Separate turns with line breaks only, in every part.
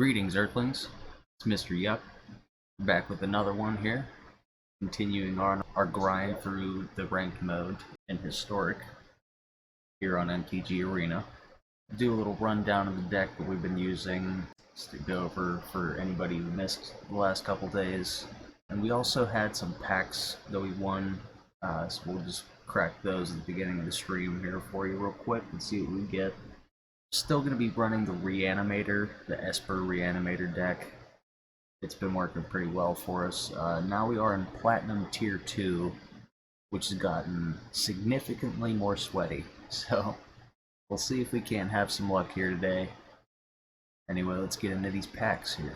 Greetings, Earthlings. It's Mr. Yuck, back with another one here, continuing on our grind through the ranked mode in Historic here on MTG Arena. Do a little rundown of the deck that we've been using just to go over for anybody who missed the last couple days. And we also had some packs that we won, so we'll just crack those at the beginning of the stream here for you real quick and see what we get. Still going to be running the Reanimator, the Esper Reanimator deck. It's been working pretty well for us. Now we are in Platinum Tier 2, which has gotten significantly more sweaty. So we'll see if we can have some luck here today. Anyway, let's get into these packs here.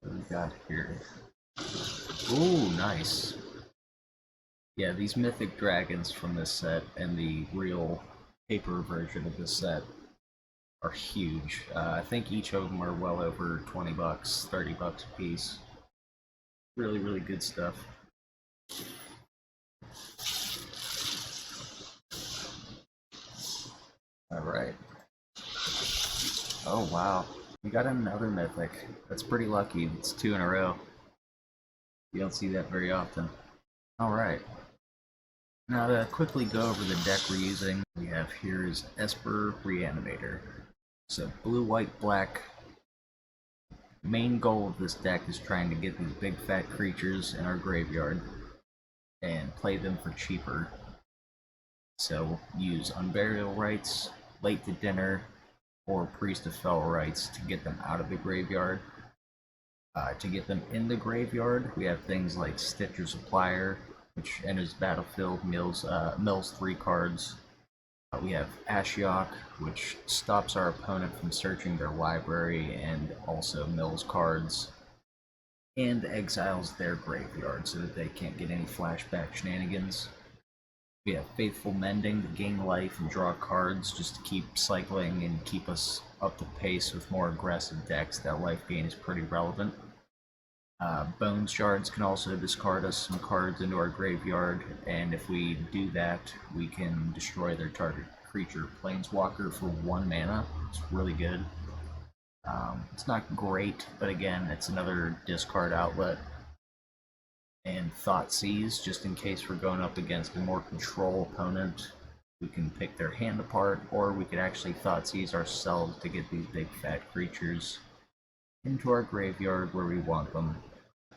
What do we got here? Ooh, nice. Yeah, these mythic dragons from this set and the real paper version of this set are huge. I think each of them are well over 20 bucks, 30 bucks a piece. Really, really good stuff. Alright. Oh, wow. We got another mythic. That's pretty lucky. It's 2 in a row. You don't see that very often. Alright. Now to quickly go over the deck we're using, we have here is Esper Reanimator. So blue, white, black. Main goal of this deck is trying to get these big fat creatures in our graveyard and play them for cheaper. So use Unburial Rites, Late to Dinner, or Priest of Fell Rites to get them out of the graveyard. To get them in the graveyard, we have things like Stitcher Supplier, which enters battlefield, mills 3 cards. We have Yuck, which stops our opponent from searching their library and also mills cards, and exiles their graveyard so that they can't get any flashback shenanigans. We have Faithful Mending to gain life and draw cards just to keep cycling and keep us up to pace with more aggressive decks. That life gain is pretty relevant. Bone Shards can also discard us some cards into our graveyard, and if we do that, we can destroy their target creature Planeswalker for 1 mana. It's really good. It's not great, but again, it's another discard outlet. And Thoughtseize, just in case we're going up against a more control opponent, we can pick their hand apart, or we could actually Thoughtseize ourselves to get these big fat creatures into our graveyard where we want them.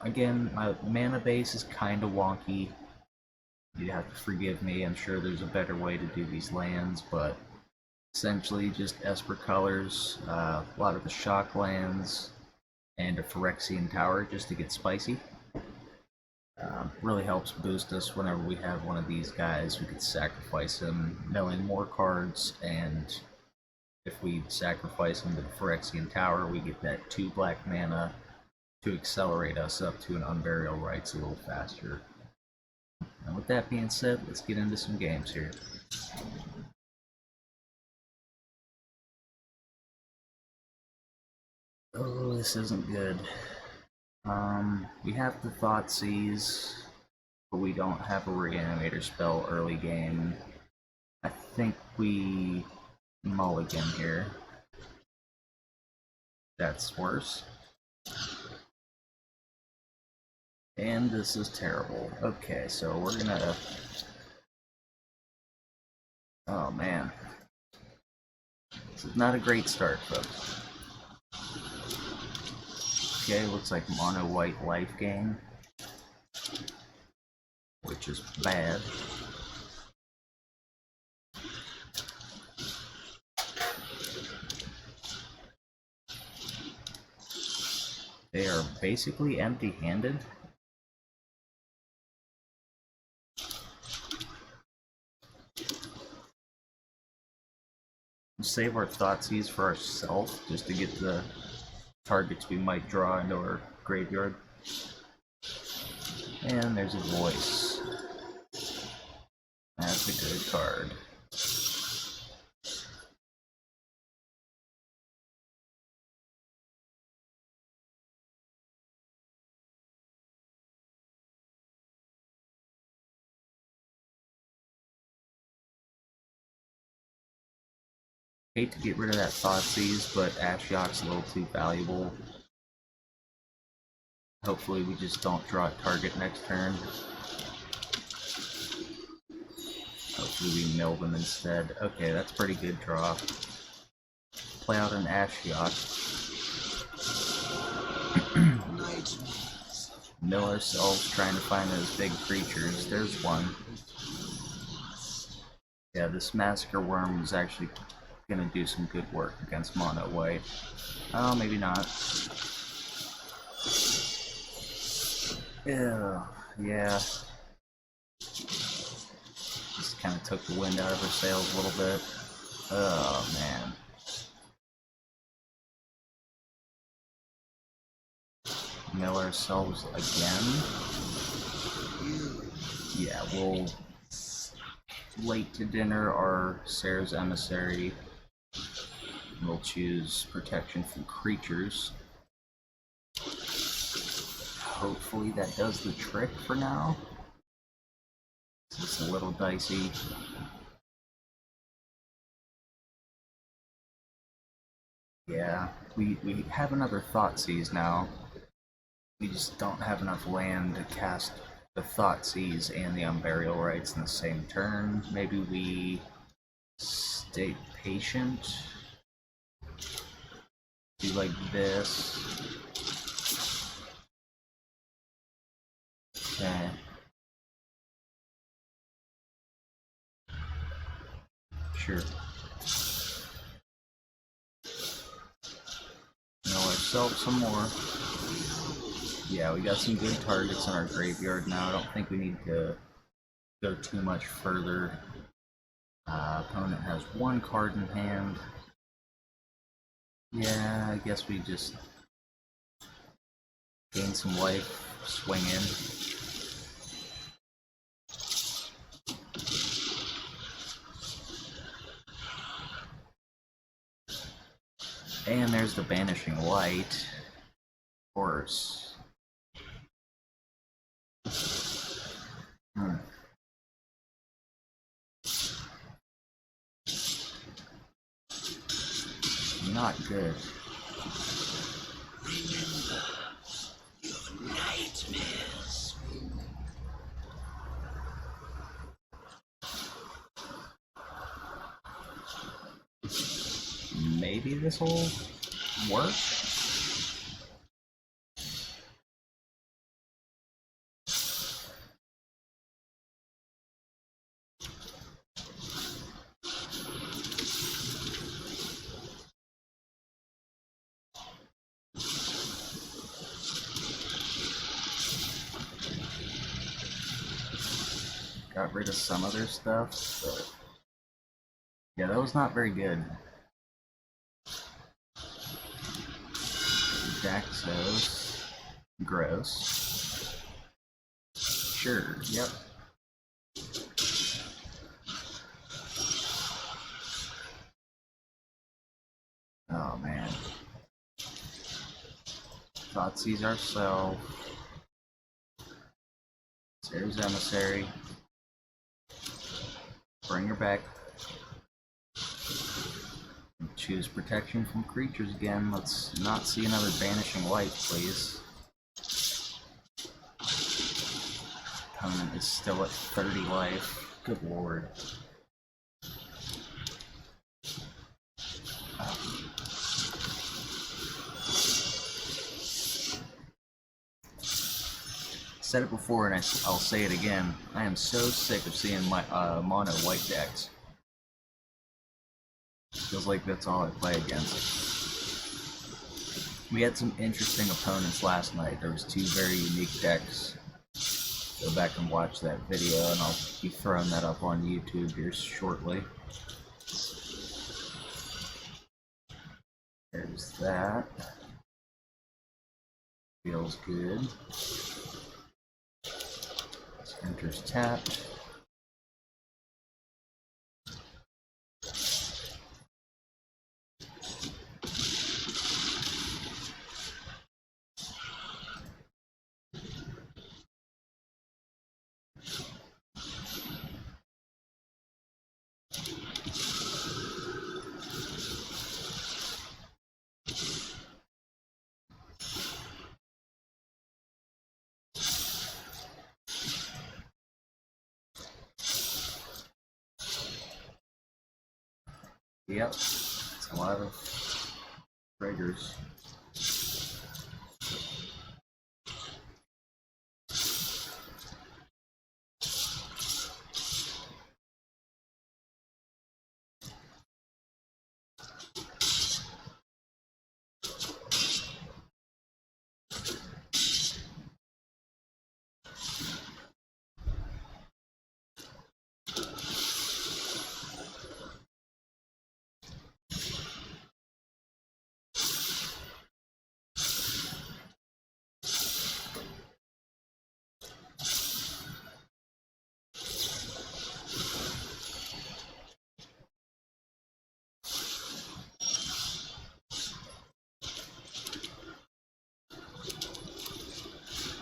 Again, my mana base is kind of wonky. You'd have to forgive me, I'm sure there's a better way to do these lands, but essentially just Esper colors, a lot of the shock lands, and a Phyrexian Tower just to get spicy. Really helps boost us whenever we have one of these guys. We could sacrifice him, milling more cards, and if we sacrifice him to the Phyrexian Tower, we get that 2 black mana to accelerate us up to an Unburial Rites a little faster. And with that being said, let's get into some games here. Oh, this isn't good. We have the Thoughtseize, but we don't have a Reanimator spell early game. I think we mulligan here. That's worse. And this is terrible. Okay, so we're gonna... Oh man. This is not a great start, folks. Okay, looks like mono white life gain, which is bad. They are basically empty-handed. Save our Thoughtseize for ourselves just to get the targets we might draw into our graveyard. And there's a voice. That's a good card. Hate to get rid of that Thoughtseize, but Ashiok's a little too valuable. Hopefully we just don't draw a target next turn. Hopefully we mill them instead. Okay, that's a pretty good draw. Play out an Ashiok. Mill ourselves trying to find those big creatures. There's one. Yeah, this Massacre Worm is actually gonna do some good work against mono white. Oh, maybe not. Ew, yeah. Just kind of took the wind out of her sails a little bit. Oh, man. Mill ourselves again. Yeah, we'll late to dinner our Sarah's Emissary. We'll choose protection from creatures. Hopefully that does the trick for now. It's a little dicey. Yeah, we have another Thoughtseize now. We just don't have enough land to cast the Thoughtseize and the Unburial Rites in the same turn. Maybe we stay patient. Do like this. Okay. Sure. Mill ourselves some more. Yeah, we got some good targets in our graveyard now. I don't think we need to go too much further. Opponent has one card in hand. Yeah, I guess we just gain some life, swing in. And there's the Banishing Light. Of course. Not good.
Remember your nightmares.
Maybe this will work? Got rid of some other stuff, but yeah, that was not very good. Daxos. Gross. Sure, yep. Oh man. Thoughtseize ourselves. Sarah's Emissary. Bring her back. Choose protection from creatures again. Let's not see another Banishing Light, please. Opponent is still at 30 life. Good lord. Said it before and I'll say it again. I am so sick of seeing my mono white decks. Feels like that's all I play against. We had some interesting opponents last night. There was two very unique decks. Go back and watch that video and I'll be throwing that up on YouTube here shortly. There's that. Feels good. Enters tapped. Yep, it's a lot of triggers.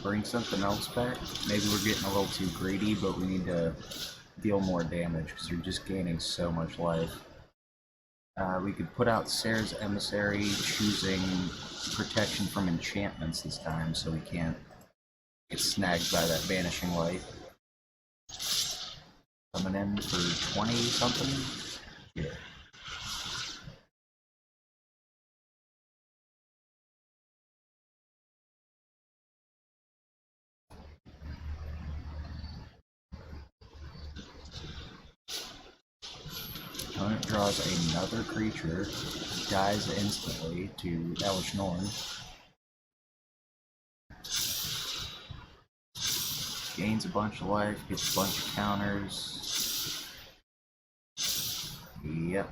Bring something else back. Maybe we're getting a little too greedy, but we need to deal more damage because you're just gaining so much life. We could put out Sarah's Emissary, choosing protection from enchantments this time, so we can't get snagged by that Vanishing Light. Coming in for 20 something? Yeah. Opponent draws another creature, dies instantly to Elish Norn. Gains a bunch of life, gets a bunch of counters. Yep.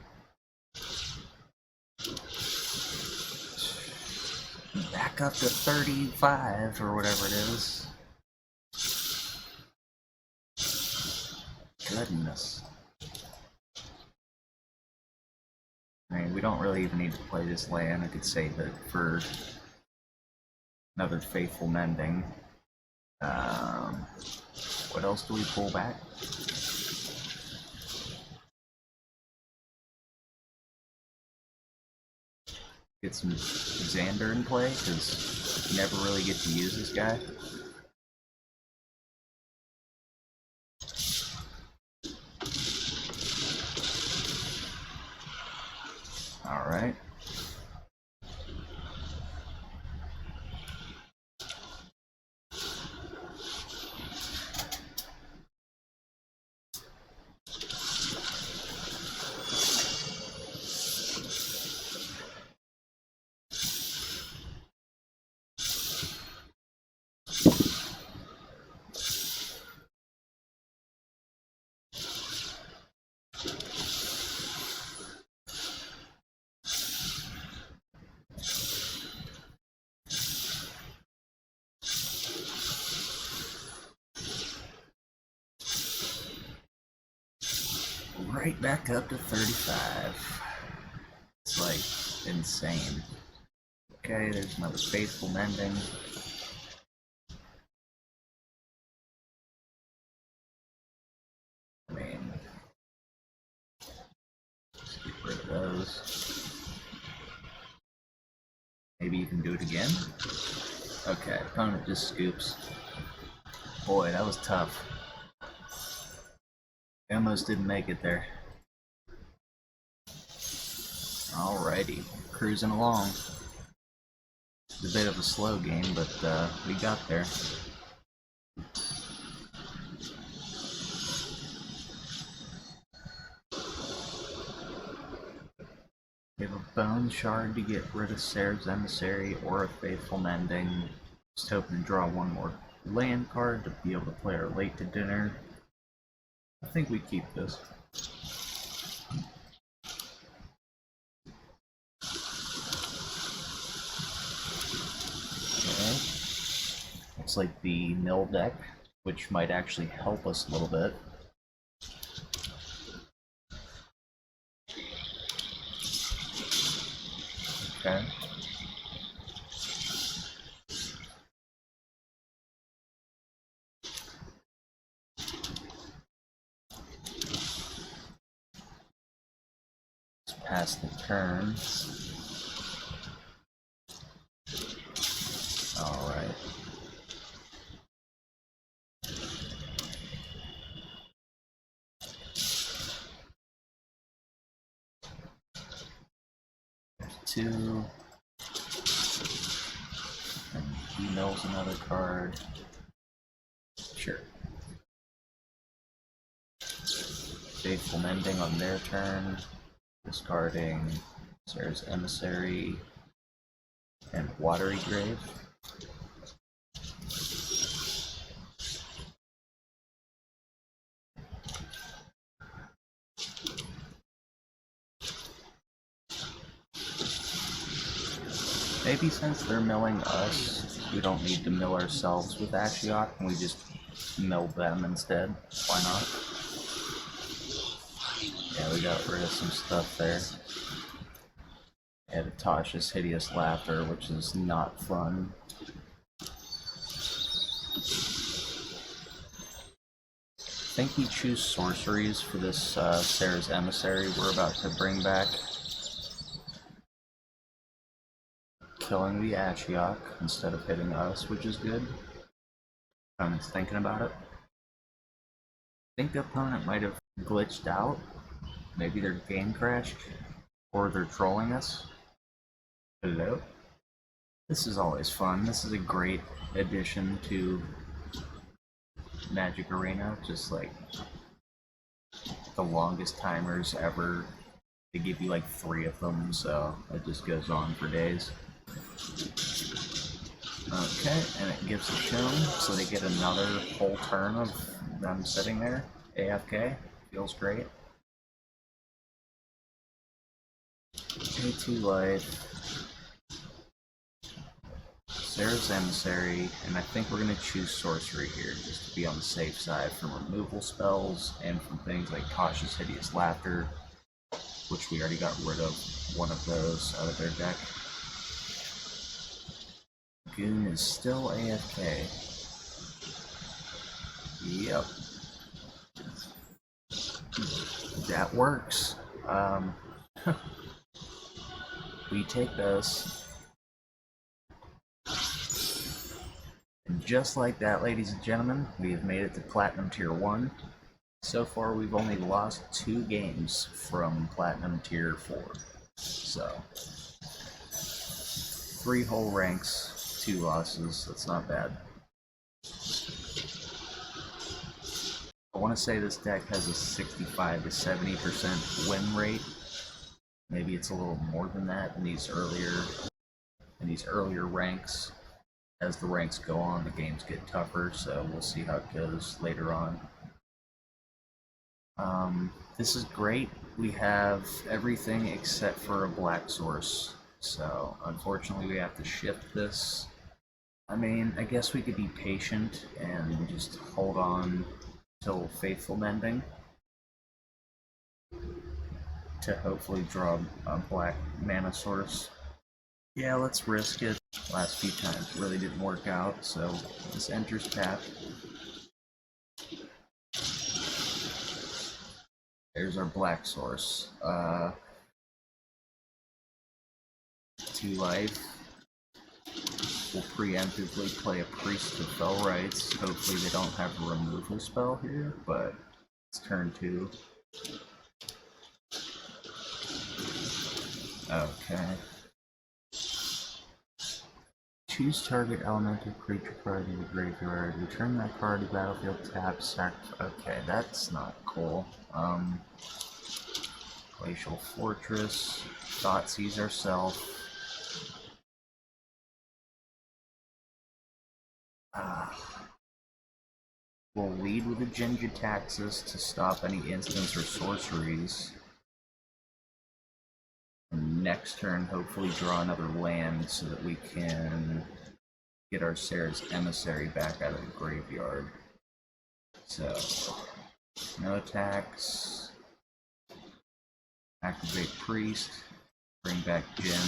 Back up to 35 or whatever it is. Goodness. I mean, we don't really even need to play this land. I could save it for another Faithful Mending. What else do we pull back? Get some Xander in play, because you never really get to use this guy. Alright. Right back up to 35. It's like insane. Okay, there's another Faithful Mending. I mean, let's get rid of those. Maybe you can do it again? Okay, opponent just scoops. Boy, that was tough. I almost didn't make it there. Alrighty, cruising along. It's a bit of a slow game, but we got there. We have a Bone Shard to get rid of Sarah's Emissary or a Faithful Mending. Just hoping to draw one more land card to be able to play our late to dinner. I think we keep this. Okay. Looks like the mill deck, which might actually help us a little bit. Okay. Let's pass the turn. Alright. 2. And he mills another card. Sure. Faithful Mending on their turn. Discarding Sarah's Emissary and Watery Grave. Maybe since they're milling us, we don't need to mill ourselves with Ashiok, and we just mill them instead. Why not? Yeah, we got rid of some stuff there. Yeah, the Tasha's Hideous Laughter, which is not fun. I think we choose sorceries for this Sarah's Emissary we're about to bring back. Killing the Ashiok instead of hitting us, which is good. I'm just thinking about it. I think the opponent might have glitched out. Maybe their game crashed. Or they're trolling us. Hello? This is always fun. This is a great addition to MTG Arena. Just like the longest timers ever. They give you like 3 of them, so it just goes on for days. Okay, and it gives a tune, so they get another whole turn of them sitting there. AFK. Feels great. Pay 2 life. Sarah's Emissary, and I think we're going to choose Sorcery here, just to be on the safe side from removal spells, and from things like Tasha's Hideous Laughter, which we already got rid of one of those out of their deck. Goon is still AFK. Yep. That works. We take this. And just like that, ladies and gentlemen, we have made it to Platinum Tier 1. So far, we've only lost 2 games from Platinum Tier 4. So, 3 whole ranks, 2 losses. That's not bad. I want to say this deck has a 65 to 70% win rate. Maybe it's a little more than that in these earlier ranks. As the ranks go on, the games get tougher, so we'll see how it goes later on. This is great. We have everything except for a black source, so unfortunately we have to shift this. I mean, I guess we could be patient and just hold on till Faithful Mending to hopefully draw a black mana source. Yeah, let's risk it. Last few times really didn't work out, so this enters path. There's our black source. 2 life. We'll preemptively play a Priest of Fell Rites. Hopefully they don't have a removal spell here, but it's turn 2. Okay. Choose target elemental creature card in the graveyard. Return that card to battlefield, tap, okay, that's not cool. Glacial Fortress. Thoughtseize ourselves. We'll lead with a Jin-Gitaxias to stop any instants or sorceries. And next turn, hopefully draw another land so that we can get our Sarah's Emissary back out of the graveyard. So, no attacks. Activate Priest. Bring back Jin.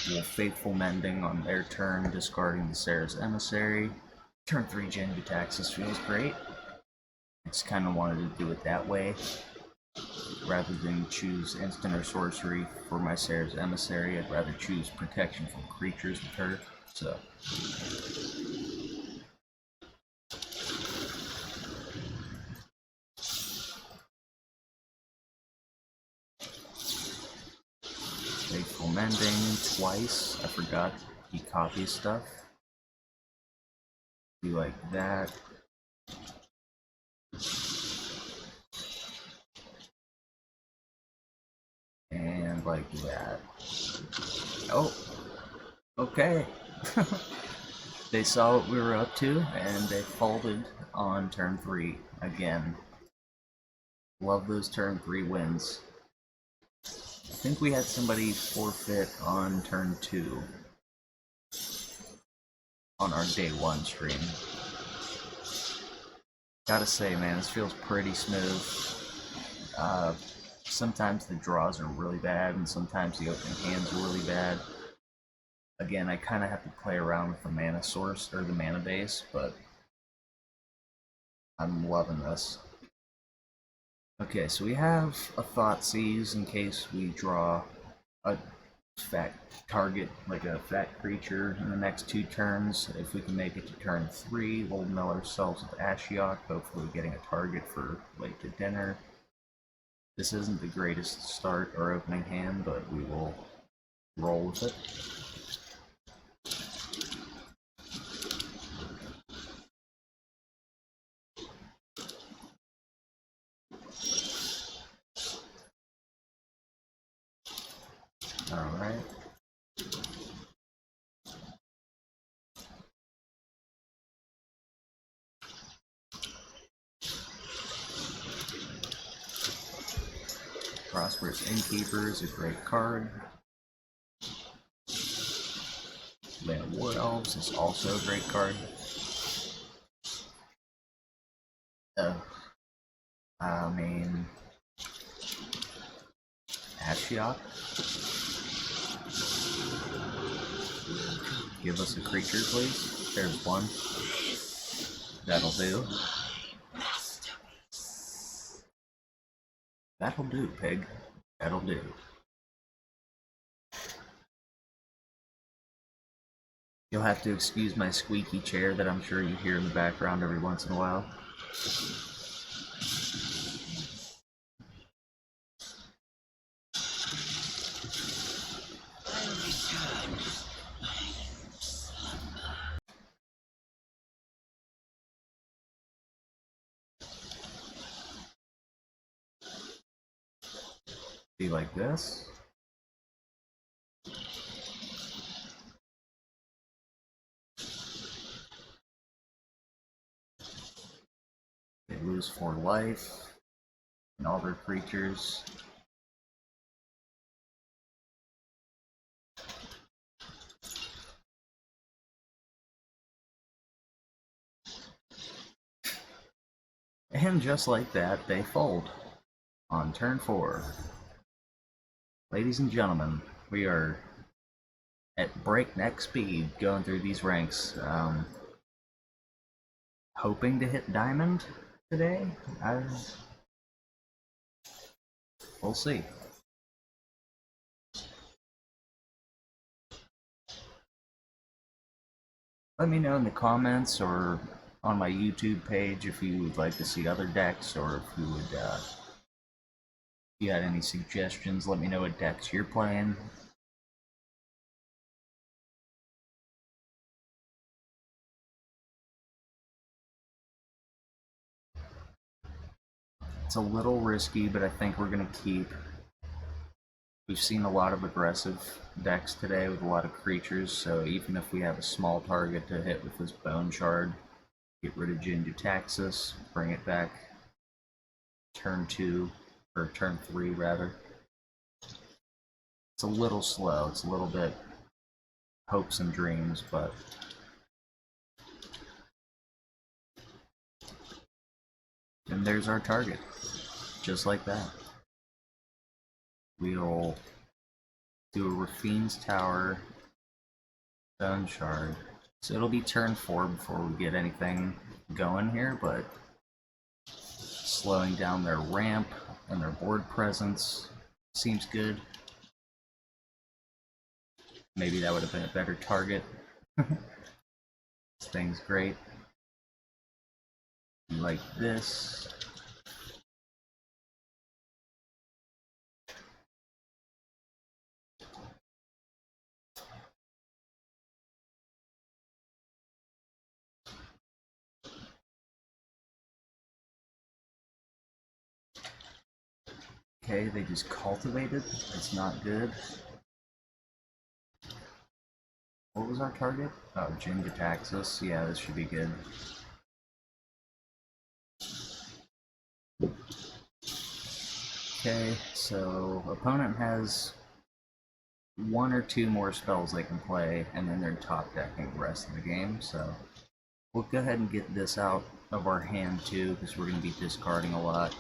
We'll Faithful Mending on their turn, discarding the Sarah's Emissary. Turn 3 Jin-Gitaxias feels great. I just kind of wanted to do it that way, rather than choose instant or sorcery for my Sarah's Emissary. I'd rather choose protection from creatures with her, so. Faithful Mending twice. I forgot he copies stuff. Do like that. And like that. Oh, okay. They saw what we were up to, and they folded on turn 3 again. Love those turn 3 wins. I think we had somebody forfeit on turn 2 on our day 1 stream. Gotta say, man, this feels pretty smooth. Sometimes the draws are really bad, and sometimes the opening hands are really bad. Again, I kind of have to play around with the mana source, or the mana base, but I'm loving this. Okay, so we have a Thoughtseize in case we draw a fat target, like a fat creature, in the next 2 turns. If we can make it to turn 3, we'll mill ourselves with Ashiok, hopefully getting a target for late to dinner. This isn't the greatest start or opening hand, but we will roll with it. Alright. Prosperous Innkeeper is a great card. Land of War Elves is also a great card. I mean, Ashiok. Give us a creature, please. There's one. That'll do. That'll do, pig. That'll do. You'll have to excuse my squeaky chair that I'm sure you hear in the background every once in a while. Be like this. They lose 4 life, and all their creatures. And just like that, they fold on turn 4. Ladies and gentlemen, we are at breakneck speed going through these ranks. Hoping to hit diamond today? We'll see. Let me know in the comments or on my YouTube page if you would like to see other decks, or if you would, if you had any suggestions. Let me know what decks you're playing. It's a little risky, but I think we're going to keep. We've seen a lot of aggressive decks today with a lot of creatures, so even if we have a small target to hit with this Bone Shard, get rid of Jin-Taxis, bring it back turn 2, or turn 3 rather. It's a little slow, it's a little bit hopes and dreams, but and there's our target, just like that. We'll do a Rafine's Tower, Bone Shard. So it'll be turn 4 before we get anything going here, but slowing down their ramp and their board presence seems good. Maybe that would have been a better target. This thing's great. Like this. Okay, they just cultivated. That's not good. What was our target? Oh, Jank attacks us. Yeah, this should be good. Okay, so opponent has one or two more spells they can play, and then they're top decking the rest of the game, so we'll go ahead and get this out of our hand too, because we're going to be discarding a lot.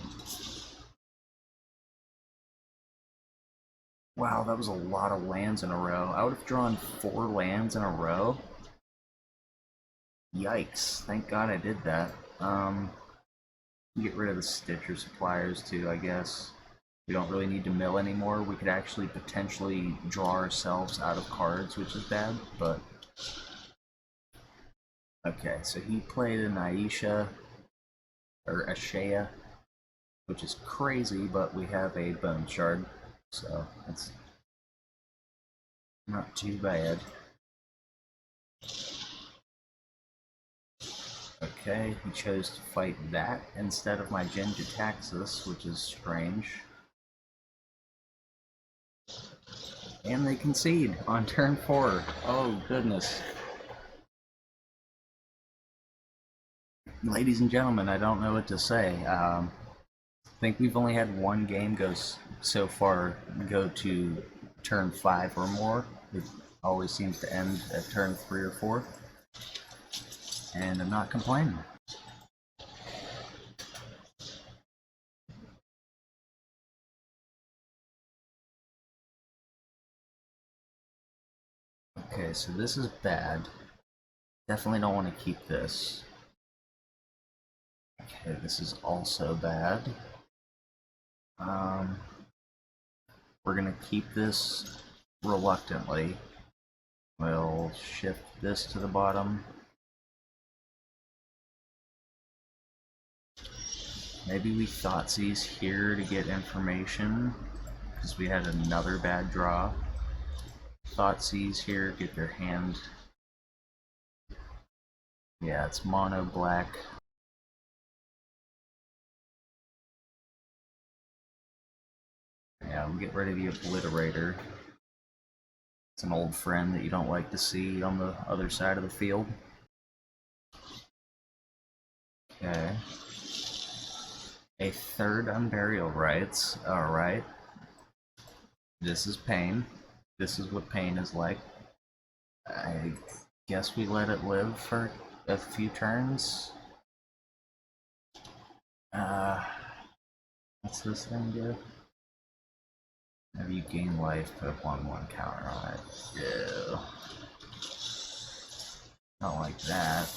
Wow, that was a lot of lands in a row. I would have drawn 4 lands in a row. Yikes, thank god I did that. Get rid of the Stitcher suppliers too, I guess. We don't really need to mill anymore. We could actually potentially draw ourselves out of cards, which is bad, but... Okay, so he played an Aisha, or Ashea, which is crazy, but we have a Bone Shard, so that's not too bad. Okay, he chose to fight that instead of my Jin-Gitaxias, which is strange. And they concede on turn 4. Oh, goodness. Ladies and gentlemen, I don't know what to say. I think we've only had one game so far go to turn 5 or more. It always seems to end at turn 3 or 4. And I'm not complaining. Okay, so this is bad. Definitely don't want to keep this. Okay, this is also bad. We're gonna keep this reluctantly. We'll shift this to the bottom. Maybe we Thoughtseize here to get information, because we had another bad draw. Thoughtseize here, get their hand. Yeah, it's mono black. Yeah, we'll get rid of the Obliterator. It's an old friend that you don't like to see on the other side of the field. Okay. A third Unburial Rites. Alright. This is pain. This is what pain is like. I guess we let it live for a few turns. What's this thing do? Have you gain life, put a 1/1 counter on it. Ew. Not like that.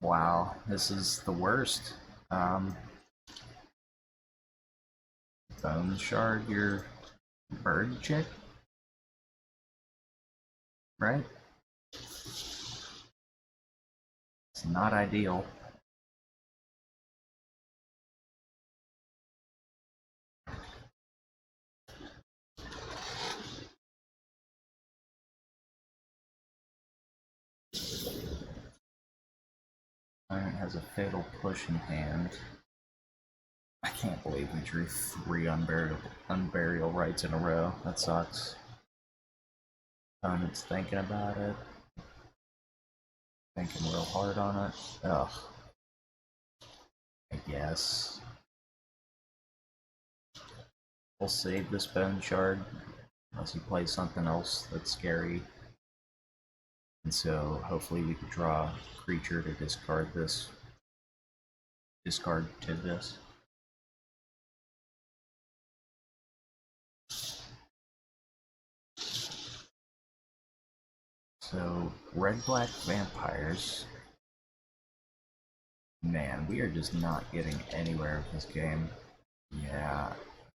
Wow, this is the worst. Bone Shard, your bird chick? Right? It's not ideal. Opponent has a Fatal Push in hand. I can't believe we drew 3 Unburial Rites in a row. That sucks. Opponent's thinking about it. Thinking real hard on it. Ugh. I guess. We'll save this Bone Shard. Unless he plays something else that's scary. And so hopefully we could draw a creature to discard this. Discard to this. So, red-black vampires. Man, we are just not getting anywhere with this game. Yeah,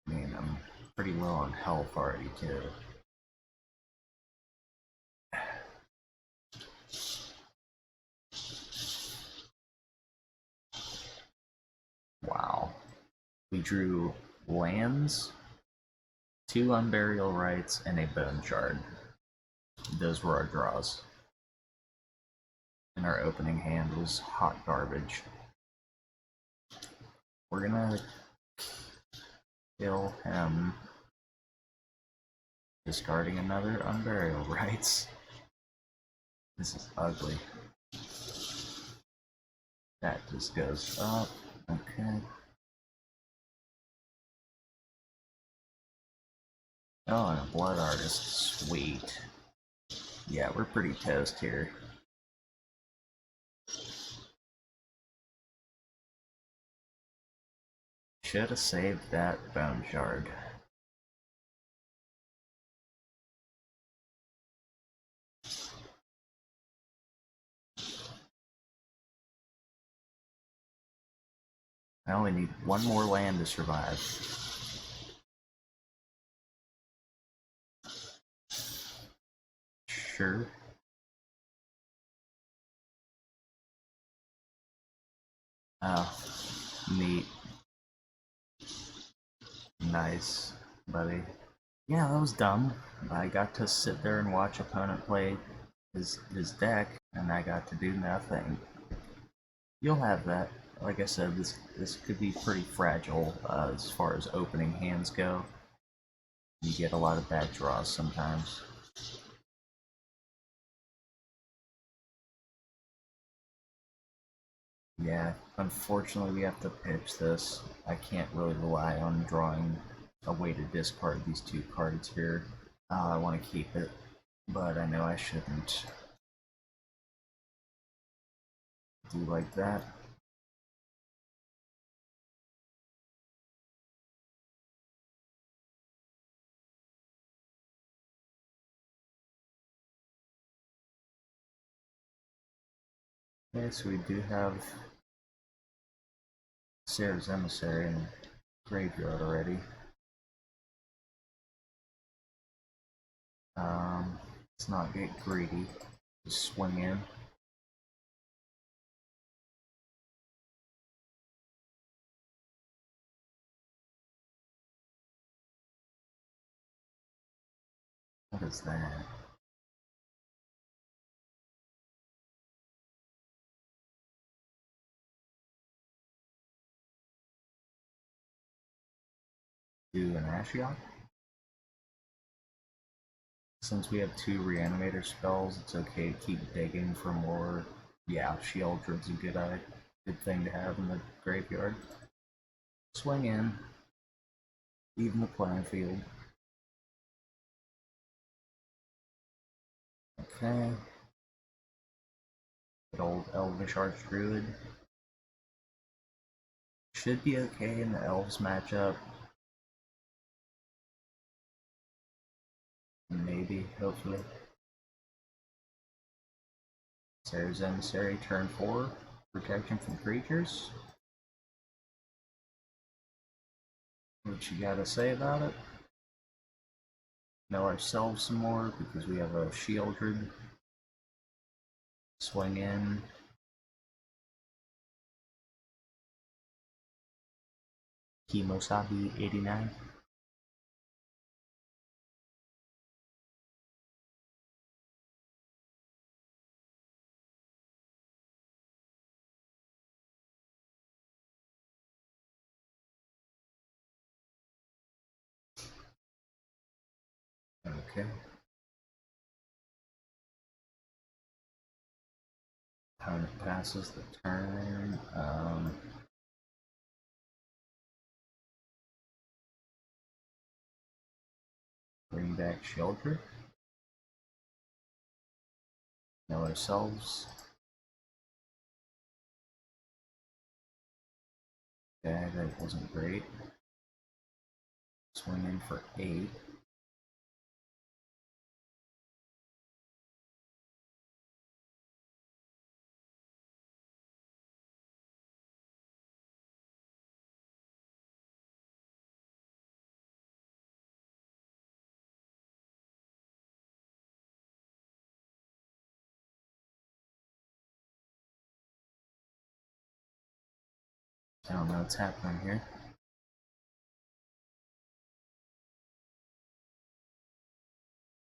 I mean, I'm pretty low on health already, too. Wow. We drew lands, 2 Unburial Rites, and a Bone Shard. Those were our draws. And our opening hand was hot garbage. We're gonna kill him, discarding another Unburial Rites. This is ugly. That just goes up. Okay. Oh, and a Blood Artist. Sweet. Yeah, we're pretty toast here. Should have saved that Bone Shard. I only need one more land to survive. Sure. Oh, neat. Nice, buddy. Yeah, that was dumb. I got to sit there and watch opponent play his deck, and I got to do nothing. You'll have that. Like I said, this could be pretty fragile as far as opening hands go. You get a lot of bad draws sometimes. Yeah, unfortunately we have to pitch this. I can't really rely on drawing a way to discard these two cards here. I want to keep it, but I know I shouldn't do like that. Okay, so we do have Sarah's Emissary in the graveyard already. Let's not get greedy. Just swing in. What is that? Do an Ashiok? Since we have two Reanimator spells, it's okay to keep digging for more. Yeah, Shieldred's a good thing to have in the graveyard. Swing in, even the playing field. Okay. Good old Elvish Archdruid. Should be okay in the Elves matchup. Maybe, hopefully. Sarah's Emissary, turn 4. Protection from creatures. What you gotta say about it? Know ourselves some more because we have a Shieldred. Swing in. Kimosabi 89. Okay. Opponent passes the turn. Bring back Shieldred. Know ourselves. Okay, that wasn't great. Swing in for 8. I don't know what's happening here.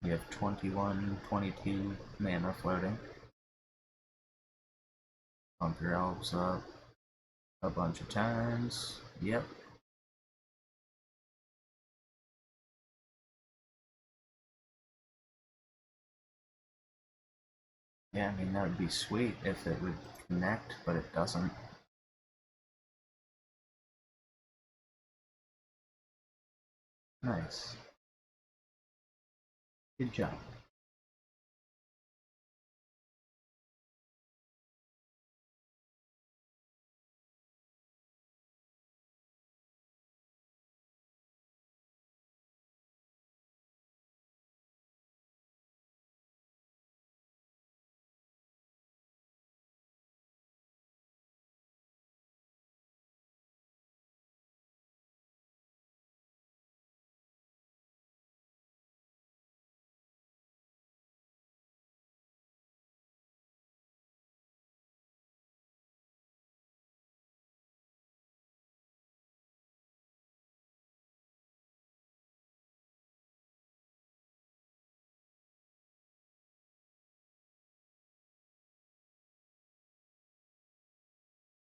We have 21, 22 mana floating. Pump your elves up. a bunch of times. Yep. Yeah, I mean, that would be sweet if it would connect, but it doesn't. Nice. Good job.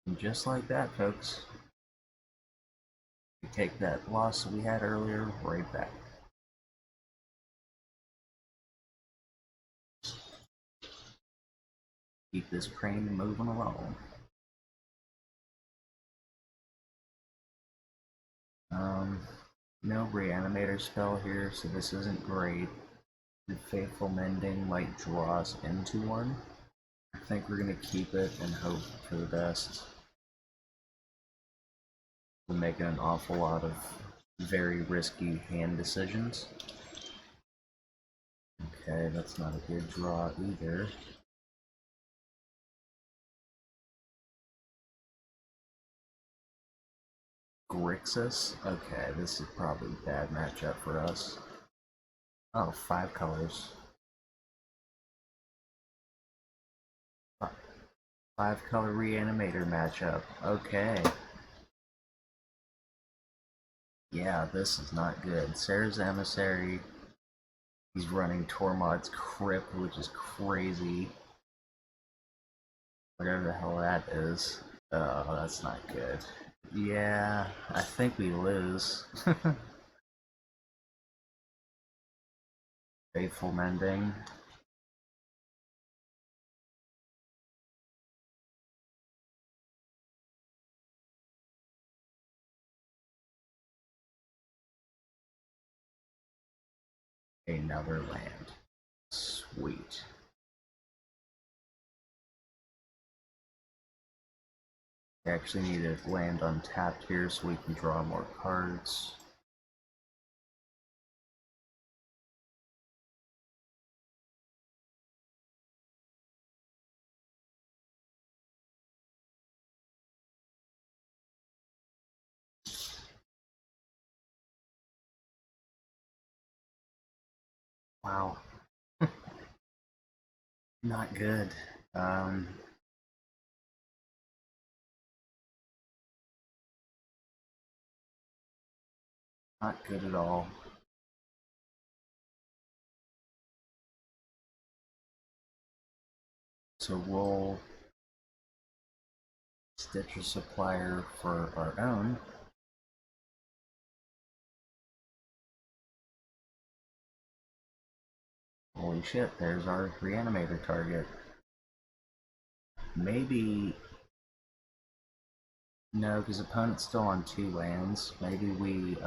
And just like that, folks, we take that loss we had earlier right back. Keep this crane moving along. No Reanimator spell here, so this isn't great. The Faithful Mending might draw us into one. I think we're going to keep it and hope for the best. We're making an awful lot of very risky hand decisions. Okay, that's not a good draw either. Grixis? Okay, this is probably a bad matchup for us. Oh, 5 colors. 5-color Reanimator matchup. Okay. Yeah, this is not good. Sarah's Emissary. He's running Tormod's Crypt, which is crazy. Whatever the hell that is. Oh, that's not good. Yeah, I think we lose. Faithful Mending. Another land. Sweet. We actually need to land untapped here so we can draw more cards. Wow. Not good. Not good at all. So we'll stitch a supplier for our own. Holy shit, there's our Reanimator target. Maybe... No, because opponent's still on 2 lands. Maybe we,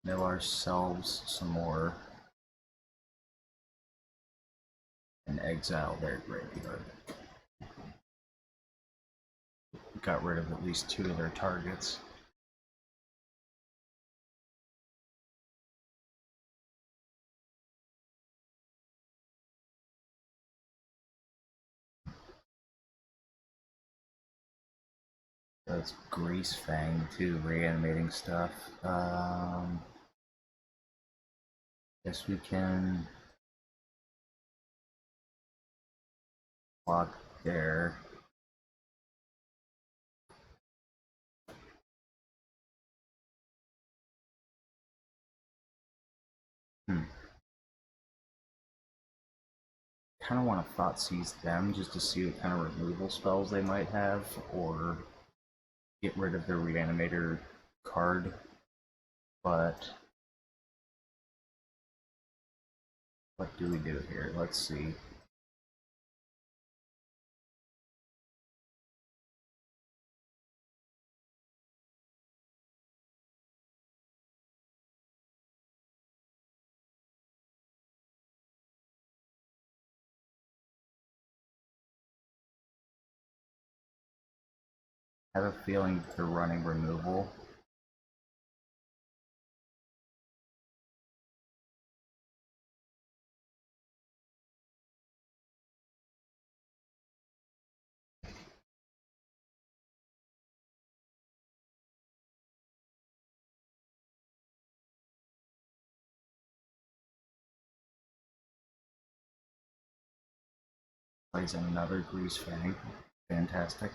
mill ourselves some more and exile their graveyard. Got rid of at least 2 of their targets. That's Grease Fang too, reanimating stuff. Guess we can block there. kind of want to thought seize them just to see what kind of removal spells they might have, or get rid of their Reanimator card. But what do we do here? Let's see. I have a feeling they're running removal. Plays another Grease Fang. Fantastic.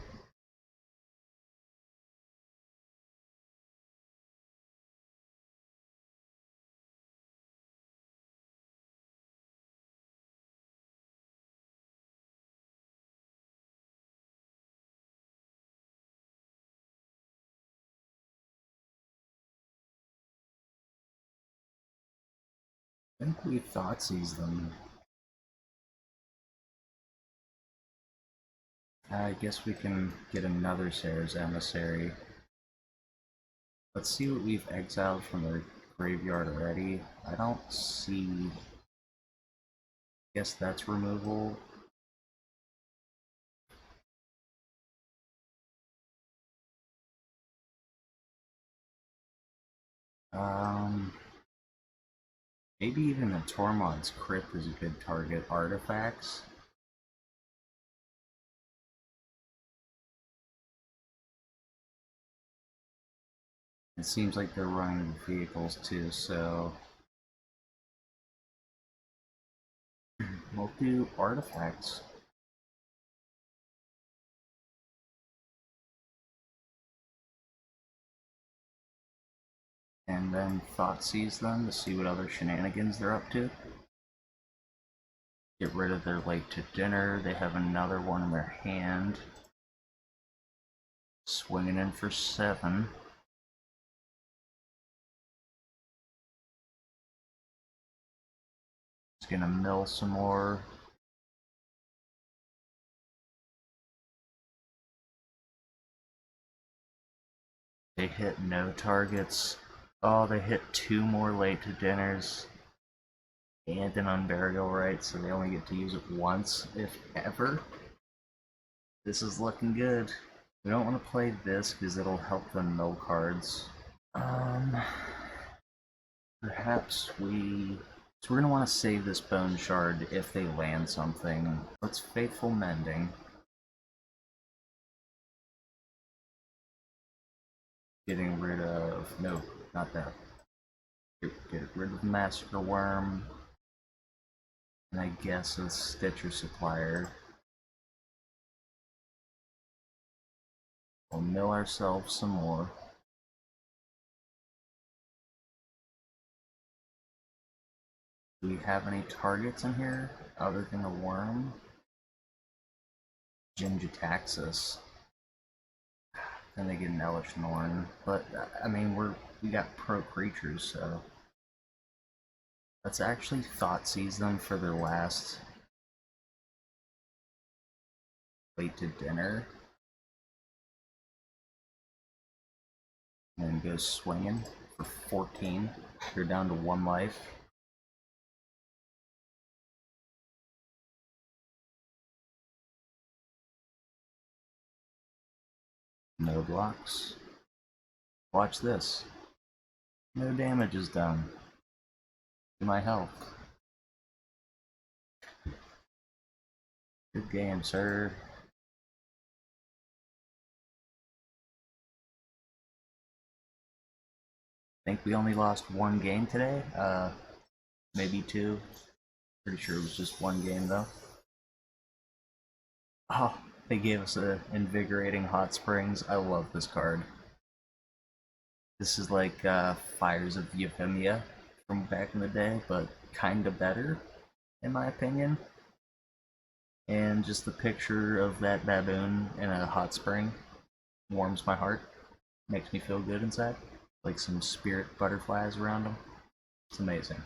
I think we thought seize them. I guess we can get another Sarah's Emissary. Let's see what we've exiled from the graveyard already. I don't see... Guess that's removal. Maybe even the Tormod's Crypt is a good target. Artifacts. It seems like they're running the vehicles too, so we'll do artifacts. And then thought seize them to see what other shenanigans they're up to. Get rid of their late to dinner. They have another one in their hand. Swinging in for 7. Just gonna mill some more. They hit no targets. Oh, they hit 2 more late to dinners. And an Unburial Right, so they only get to use it once, if ever. This is looking good. We don't want to play this because it'll help them mill cards. Perhaps we... So we're going to want to save this Bone Shard if they land something. Let's Faithful Mending. Getting rid of... No, not that. Get rid of Massacre Worm. And I guess a Stitcher Supplier. We'll mill ourselves some more. Do we have any targets in here other than a worm? Jingitaxis. Then they get an Elish Norn. But, I mean, we got pro creatures, so... Let's actually thought seize them for their last late to dinner. And then go swinging for 14. They're down to 1 life. No blocks. Watch this. No damage is done to my health. Good game, sir. I think we only lost 1 game today. Maybe 2. Pretty sure it was just 1 game though. Oh, they gave us a invigorating hot springs. I love this card. This is like Fires of Euphemia from back in the day, but kinda better, in my opinion. And just the picture of that baboon in a hot spring warms my heart, makes me feel good inside, like some spirit butterflies around him. It's amazing.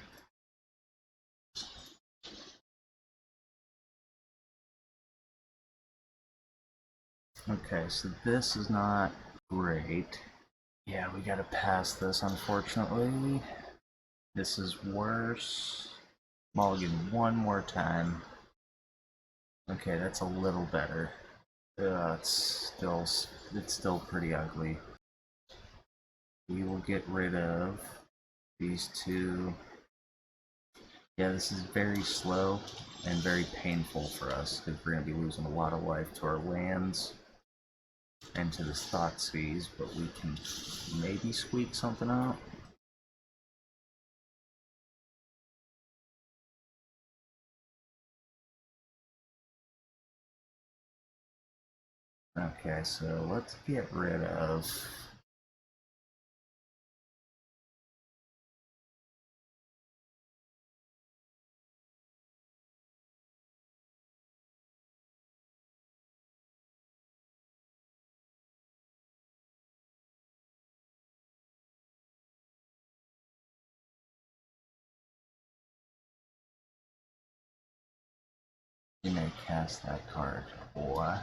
Okay, so this is not great. Yeah, we gotta pass this, unfortunately. This is worse. Mulligan one more time. Okay, that's a little better. It's still pretty ugly. We will get rid of these two. Yeah, this is very slow and very painful for us because we're going to be losing a lot of life to our lands and to the Thoughtseize, but we can maybe squeak something out. Okay, so let's get rid of... You may cast that card, boy.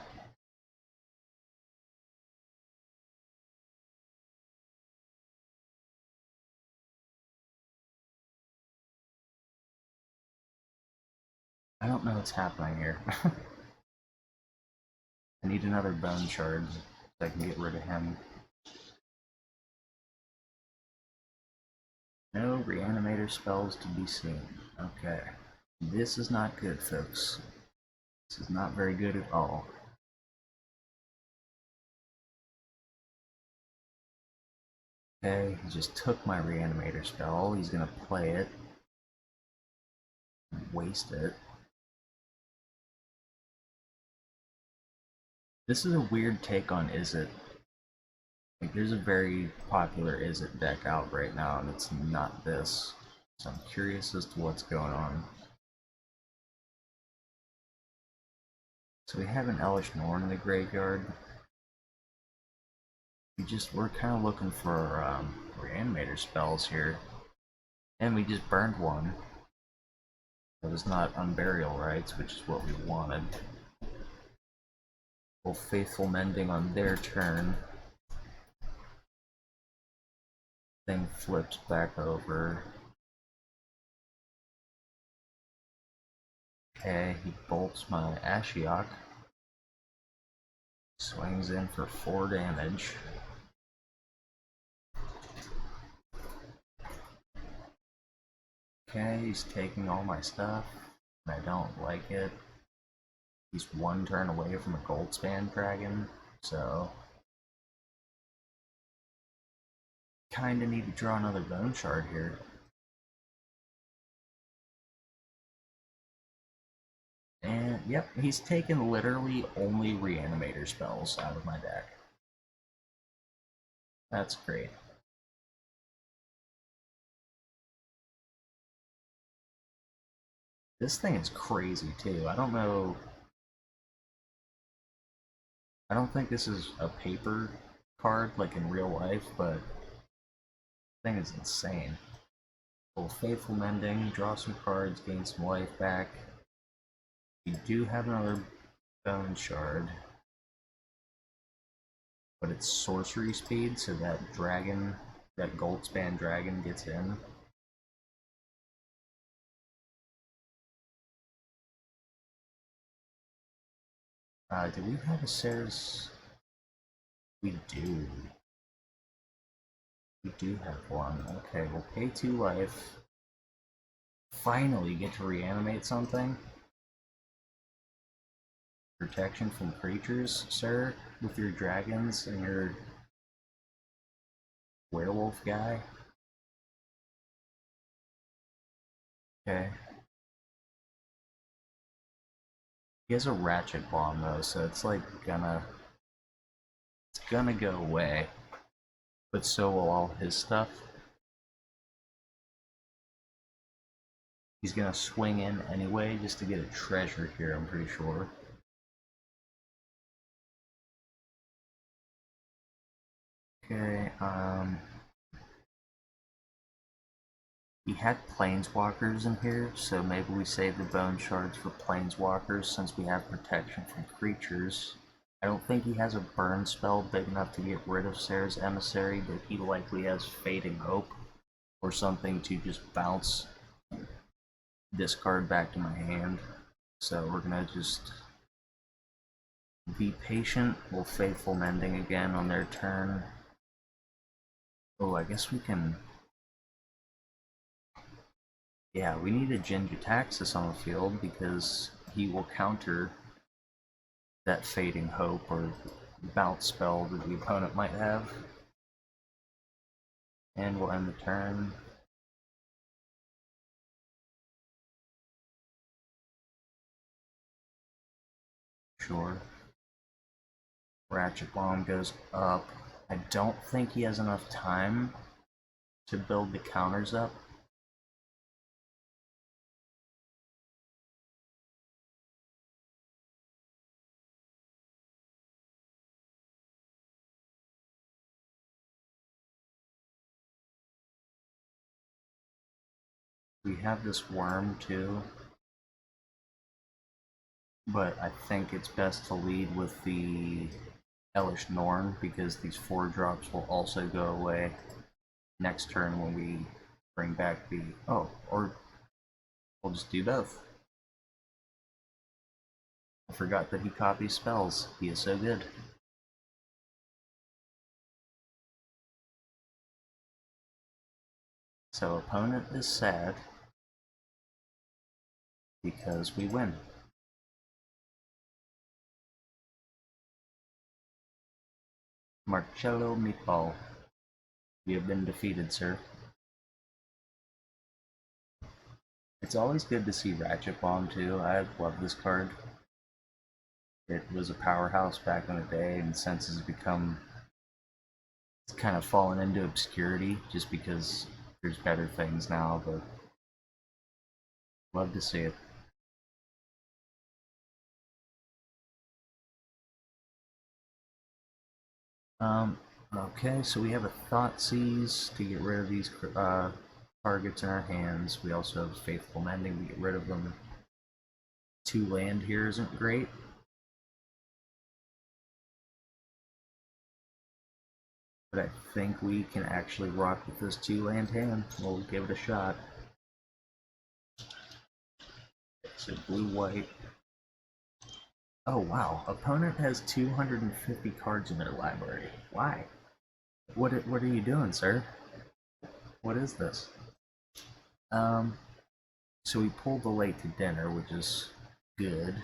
I don't know what's happening here. I need another bone shard so I can get rid of him. No reanimator spells to be seen. Okay. This is not good, folks. This is not very good at all. Okay, he just took my reanimator spell. He's gonna play it. Waste it. This is a weird take on Izzet. Like, there's a very popular Izzet deck out right now, and it's not this. So I'm curious as to what's going on. So we have an Elish Norn in the graveyard. We're kind of looking for reanimator spells here. And we just burned one. That was not Unburial Rites, which is what we wanted. Well, Faithful Mending on their turn. Thing flips back over. Okay, he bolts my Ashiok. Swings in for 4 damage. Okay, he's taking all my stuff. I don't like it. He's 1 turn away from a Goldspan Dragon, so... kinda need to draw another Bone Shard here. And, yep, he's taken literally only Reanimator spells out of my deck. That's great. This thing is crazy, too. I don't know... I don't think this is a paper card, like in real life, but... the thing is insane. Well, Faithful Mending, draw some cards, gain some life back. We do have another Bone Shard. But it's sorcery speed, so that dragon, that Goldspan dragon gets in. Do we have a Ceres? We do. We do have one. Okay, we'll pay 2 life. Finally get to reanimate something. Protection from creatures, sir, with your dragons and your werewolf guy. Okay. He has a ratchet bomb though, so it's like it's gonna go away. But so will all his stuff. He's gonna swing in anyway just to get a treasure here, I'm pretty sure. Okay, he had planeswalkers in here, so maybe we save the bone shards for planeswalkers since we have protection from creatures. I don't think he has a burn spell big enough to get rid of Sarah's Emissary, but he likely has Fading Hope or something to just bounce this card back to my hand. So we're gonna just be patient. We'll Faithful Mending again on their turn. Oh, I guess we can... Yeah, we need a Jin-Jitaxis on the field because he will counter that Fading Hope or bounce spell that the opponent might have. And we'll end the turn. Sure. Ratchet Bomb goes up. I don't think he has enough time to build the counters up. We have this worm too, but I think it's best to lead with the Hellish Norn because these 4-drops will also go away next turn when we bring back the... Oh, or we'll just do both. I forgot that he copies spells. He is so good. So opponent is sad because we win. Marcello Meatball, we have been defeated, sir. It's always good to see Ratchet Bomb too. I love this card. It was a powerhouse back in the day, and since it's kind of fallen into obscurity just because there's better things now, but love to see it. Okay, so we have a Thoughtseize to get rid of these targets in our hands. We also have Faithful Mending to get rid of them. 2 land here isn't great. But I think we can actually rock with this 2 land hand. We'll give it a shot. So blue-white. Oh wow, opponent has 250 cards in their library. Why? What are you doing, sir? What is this? So we pulled the late to dinner, which is good.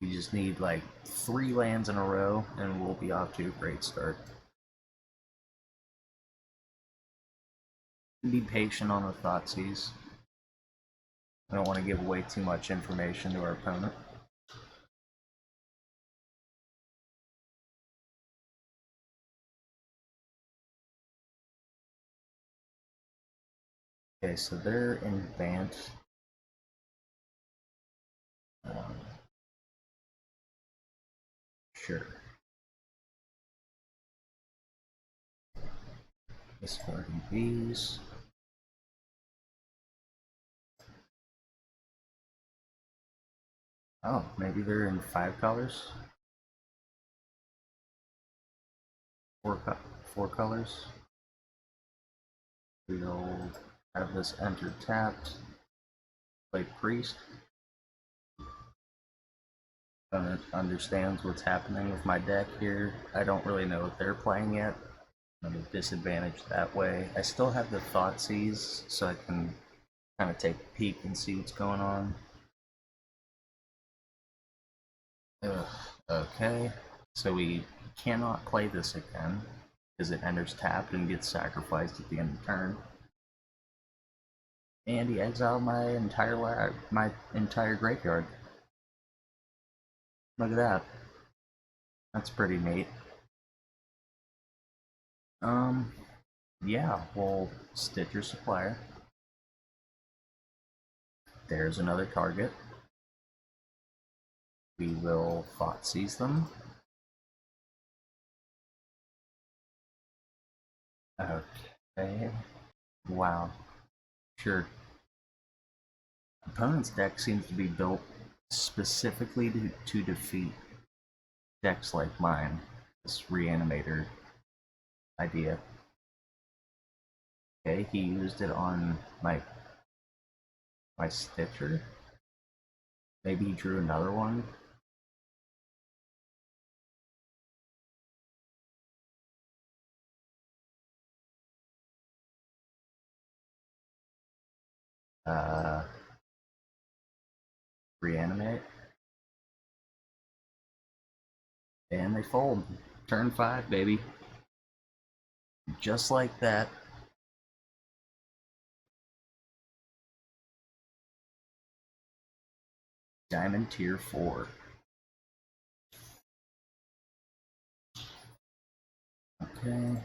We just need like 3 lands in a row, and we'll be off to a great start. Be patient on the Thoughtseize. I don't want to give away too much information to our opponent. Okay, so they're in Bant. Sure. Discarding these. Oh, maybe they're in 5 colors? 4 colors? We'll have this enter tapped. Play Priest. Understands what's happening with my deck here. I don't really know what they're playing yet. I'm at a disadvantage that way. I still have the Thoughtseize, so I can kind of take a peek and see what's going on. Okay, so we cannot play this again because it enters tapped and gets sacrificed at the end of the turn. And he exiled my entire graveyard. Look at that. That's pretty neat. Yeah, we'll Stitcher Supplier. There's another target. We will seize them. Okay. Wow. Sure. Opponent's deck seems to be built specifically to defeat decks like mine. This Reanimator idea. Okay, he used it on my Stitcher. Maybe he drew another one. Reanimate. And they fold. Turn 5, baby. Just like that. Diamond tier 4. Okay.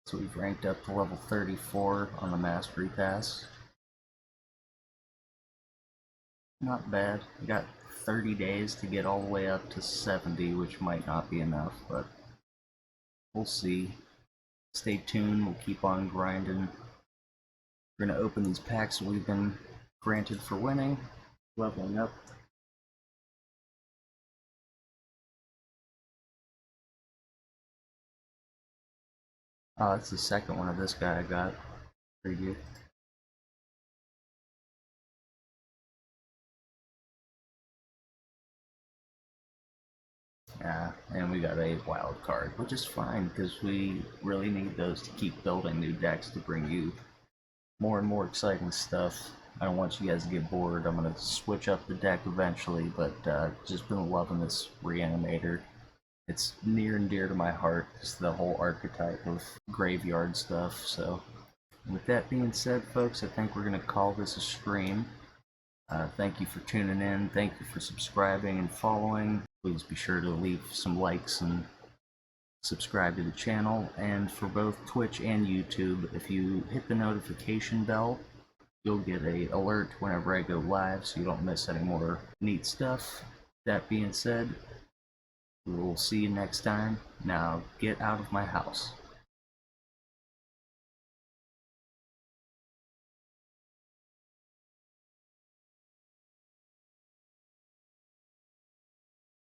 So we've ranked up to level 34 on the Mastery Pass. Not bad. We got 30 days to get all the way up to 70, which might not be enough, but we'll see. Stay tuned, we'll keep on grinding. We're going to open these packs that we've been granted for winning, leveling up. Oh, that's the second one of this guy I got. Pretty good. Yeah, and we got a wild card, which is fine because we really need those to keep building new decks to bring you more and more exciting stuff. I don't want you guys to get bored. I'm going to switch up the deck eventually, but just been loving this Reanimator. It's near and dear to my heart, just the whole archetype of graveyard stuff. So with that being said, folks, I think we're going to call this a stream. Thank you for tuning in. Thank you for subscribing and following. Please be sure to leave some likes and subscribe to the channel. And for both Twitch and YouTube, if you hit the notification bell, you'll get an alert whenever I go live so you don't miss any more neat stuff. That being said, we'll see you next time. Now get out of my house.